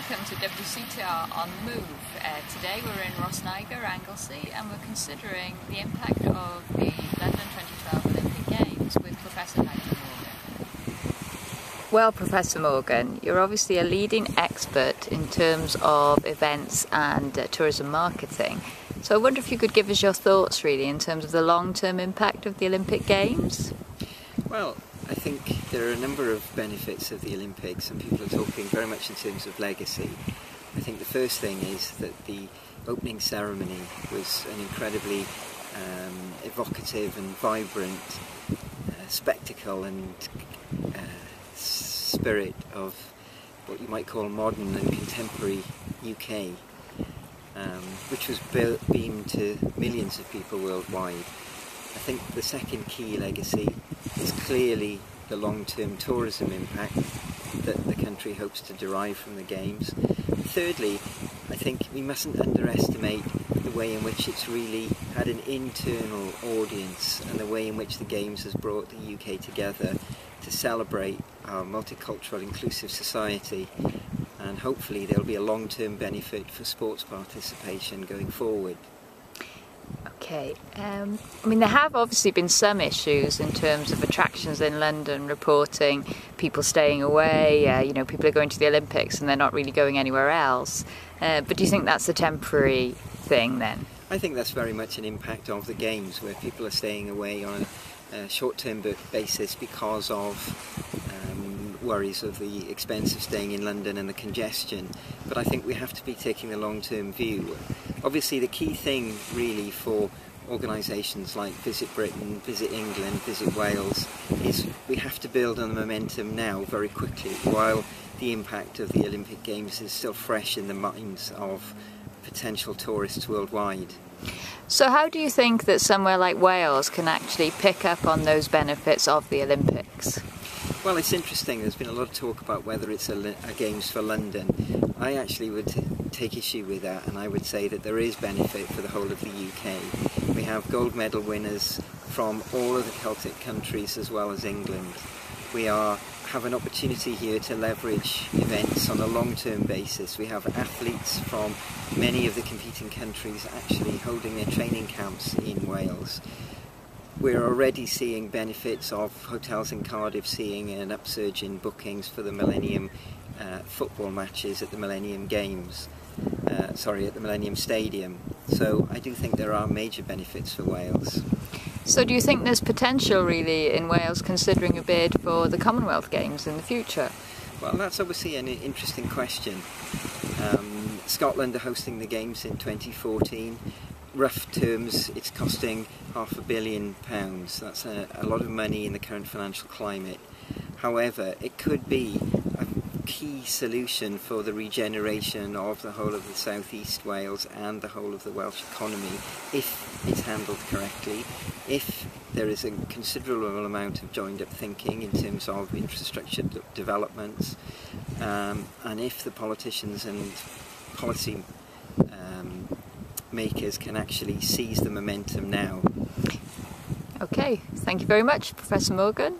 Welcome to WCTR on the Move. Today we're in Rosniger, Anglesey, and we're considering the impact of the London 2012 Olympic Games with Professor Morgan. Well, Professor Morgan, you're obviously a leading expert in terms of events and tourism marketing. So I wonder if you could give us your thoughts really in terms of the long-term impact of the Olympic Games? Well, I think there are a number of benefits of the Olympics, and people are talking very much in terms of legacy. I think the first thing is that the opening ceremony was an incredibly evocative and vibrant spectacle and spirit of what you might call modern and contemporary UK, which was beamed to millions of people worldwide. I think the second key legacy is clearly the long-term tourism impact that the country hopes to derive from the Games. Thirdly, I think we mustn't underestimate the way in which it's really had an internal audience and the way in which the Games has brought the UK together to celebrate our multicultural, inclusive society, and hopefully there'll be a long-term benefit for sports participation going forward. Okay, I mean there have obviously been some issues in terms of attractions in London reporting people staying away, you know, people are going to the Olympics and they're not really going anywhere else. But do you think that's a temporary thing then? I think that's very much an impact of the Games, where people are staying away on a short-term basis because of worries of the expense of staying in London and the congestion. But I think we have to be taking a long-term view. Obviously the key thing really for organisations like Visit Britain, Visit England, Visit Wales is we have to build on the momentum now very quickly while the impact of the Olympic Games is still fresh in the minds of potential tourists worldwide. So how do you think that somewhere like Wales can actually pick up on those benefits of the Olympics? Well, it's interesting. There's been a lot of talk about whether it's a Games for London. I actually would take issue with that, and I would say that there is benefit for the whole of the UK. We have gold medal winners from all of the Celtic countries as well as England. We have an opportunity here to leverage events on a long-term basis. We have athletes from many of the competing countries actually holding their training camps in Wales. We're already seeing benefits of hotels in Cardiff seeing an upsurge in bookings for the Millennium football matches at the Millennium Games, at the Millennium Stadium. So I do think there are major benefits for Wales. So do you think there's potential really in Wales considering a bid for the Commonwealth Games in the future? Well, that's obviously an interesting question. Scotland are hosting the Games in 2014. Rough terms, it's costing £500 million. That's a lot of money in the current financial climate. However, it could be a key solution for the regeneration of the whole of the South East Wales and the whole of the Welsh economy if it's handled correctly, if there is a considerable amount of joined up thinking in terms of infrastructure developments, and if the politicians and policy makers can actually seize the momentum now. Okay, thank you very much, Professor Morgan.